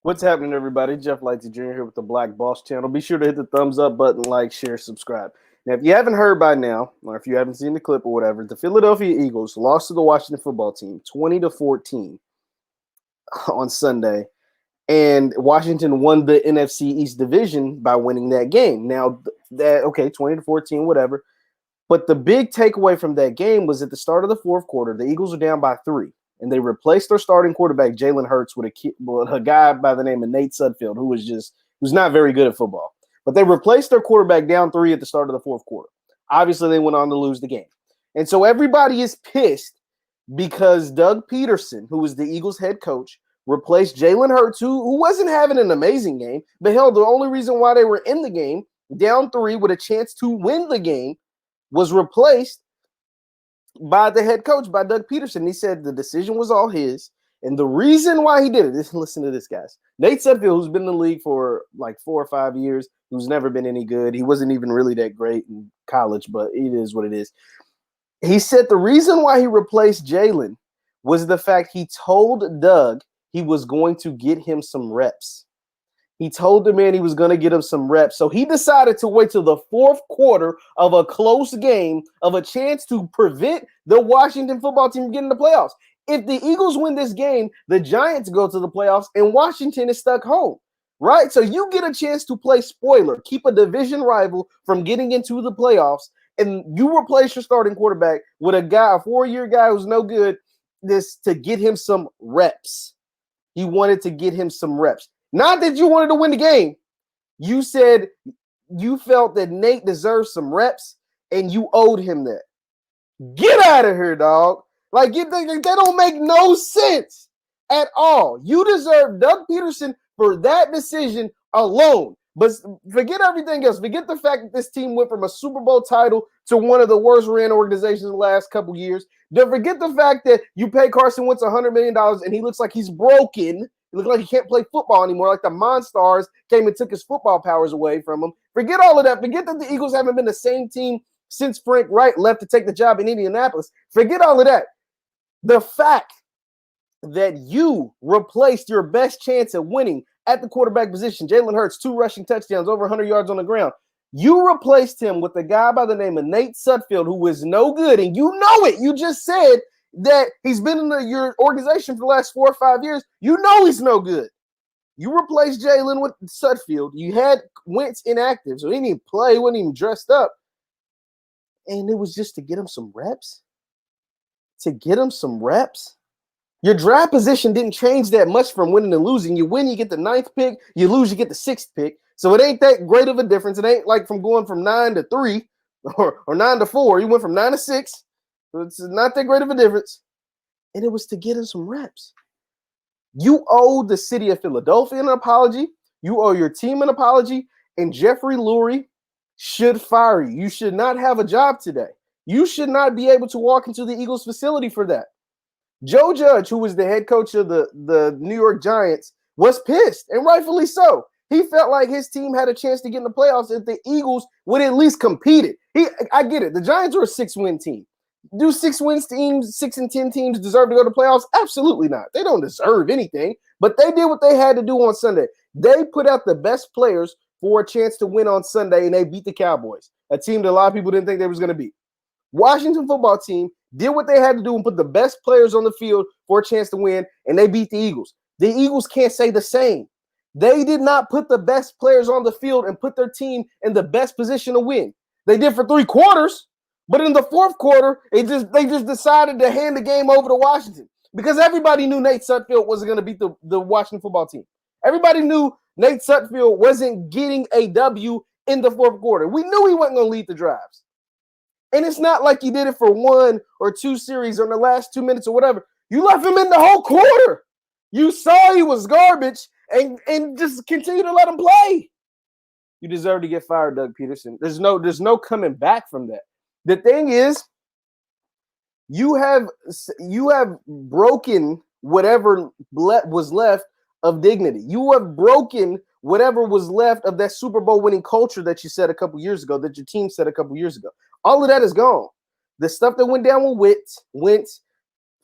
What's happening, everybody? Jeff Lightsy Jr. here with the Black Boss channel. Be sure to hit the thumbs up button, like, share, subscribe. Now, if you haven't heard by now, or if you haven't seen the clip or whatever, the Philadelphia Eagles lost to the Washington football team 20-14 on Sunday, and Washington won the NFC East division by winning that game. Now, 20-14, whatever. But the big takeaway from that game was at the start of the fourth quarter, the Eagles were down by 3. And they replaced their starting quarterback, Jalen Hurts, with a guy by the name of Nate Sudfeld, who's not very good at football. But they replaced their quarterback down 3 at the start of the fourth quarter. Obviously, they went on to lose the game. And so everybody is pissed because Doug Pederson, who was the Eagles head coach, replaced Jalen Hurts, who wasn't having an amazing game. But hell, the only reason why they were in the game, down 3 with a chance to win the game, was replaced by the head coach, by Doug Pederson. He said the decision was all his. And the reason why he did it, listen to this, guys. Nate Sudfeld, who's been in the league for like 4 or 5 years, who's never been any good. He wasn't even really that great in college, but it is what it is. He said the reason why he replaced Jalen was the fact he told Doug he was going to get him some reps. He told the man he was going to get him some reps. So he decided to wait till the fourth quarter of a close game, of a chance to prevent the Washington football team from getting the playoffs. If the Eagles win this game, the Giants go to the playoffs and Washington is stuck home, right? So you get a chance to play spoiler, keep a division rival from getting into the playoffs, and you replace your starting quarterback with a 4-year guy who's no good, to get him some reps. He wanted to get him some reps. Not that you wanted to win the game. You said you felt that Nate deserved some reps and you owed him that. Get out of here, dog. Like, that don't make no sense at all. You deserve Doug Pederson for that decision alone. But forget everything else. Forget the fact that this team went from a Super Bowl title to one of the worst ran organizations in the last couple years. Don't forget the fact that you pay Carson Wentz $100 million and he looks like he's broken. It looked like he can't play football anymore, like the Monstars came and took his football powers away from him. Forget all of that. Forget that the Eagles haven't been the same team since Frank Wright left to take the job in Indianapolis. Forget all of that. The fact that you replaced your best chance at winning at the quarterback position, Jalen Hurts, 2 rushing touchdowns, over 100 yards on the ground. You replaced him with a guy by the name of Nate Sudfeld, who is no good, and you know it. You just said that he's been in your organization for the last 4 or 5 years. You know he's no good. You replaced Jalen with Sudfeld. You had Wentz inactive, so he didn't even play. He wasn't even dressed up. And it was just to get him some reps. To get him some reps. Your draft position didn't change that much from winning and losing. You win, you get the 9th pick. You lose, you get the 6th pick. So it ain't that great of a difference. It ain't like from going from 9 to 3 or 9 to 4. You went from 9 to 6. So it's not that great of a difference. And it was to get him some reps. You owe the city of Philadelphia an apology. You owe your team an apology. And Jeffrey Lurie should fire you. You should not have a job today. You should not be able to walk into the Eagles facility for that. Joe Judge, who was the head coach of the New York Giants, was pissed, and rightfully so. He felt like his team had a chance to get in the playoffs if the Eagles would at least compete it. I get it. The Giants are a 6-win team. Do 6-win teams, 6 and 10 teams deserve to go to playoffs? Absolutely not. They don't deserve anything, but they did what they had to do on Sunday. They put out the best players for a chance to win on Sunday, and they beat the Cowboys, a team that a lot of people didn't think they was going to beat. Washington football team did what they had to do and put the best players on the field for a chance to win, and they beat the Eagles. The Eagles can't say the same. They did not put the best players on the field and put their team in the best position to win. They did for 3 quarters, but in the fourth quarter, they just decided to hand the game over to Washington because everybody knew Nate Sudfeld wasn't going to beat the Washington football team. Everybody knew Nate Sudfeld wasn't getting a W in the fourth quarter. We knew he wasn't going to lead the drives. And it's not like you did it for 1 or 2 series or in the last 2 minutes or whatever. You left him in the whole quarter. You saw he was garbage and just continue to let him play. You deserve to get fired, Doug Pederson. There's no coming back from that. The thing is, you have broken whatever was left of dignity. You have broken whatever was left of that Super Bowl winning culture that you said a couple years ago, that your team said a couple years ago. All of that is gone. The stuff that went down with Wentz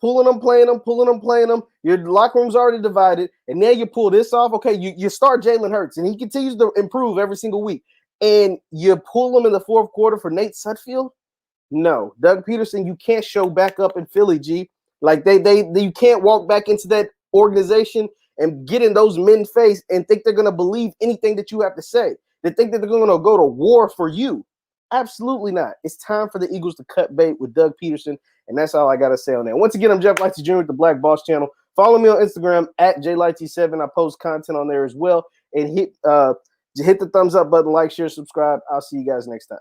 pulling them, playing them, pulling them, playing them. Your locker room's already divided, and now you pull this off. Okay, you start Jalen Hurts, and he continues to improve every single week, and you pull him in the fourth quarter for Nate Sudfeld. No, Doug Pederson, you can't show back up in Philly, G. Like they you can't walk back into that organization and get in those men's face and think they're gonna believe anything that you have to say. They think that they're gonna go to war for you. Absolutely not. It's time for the Eagles to cut bait with Doug Pederson, and that's all I gotta say on that. Once again, I'm Jeff Lightsy Jr. with the Black Boss Channel. Follow me on Instagram at JLightsy7. I post content on there as well. And hit the thumbs up button, like, share, subscribe. I'll see you guys next time.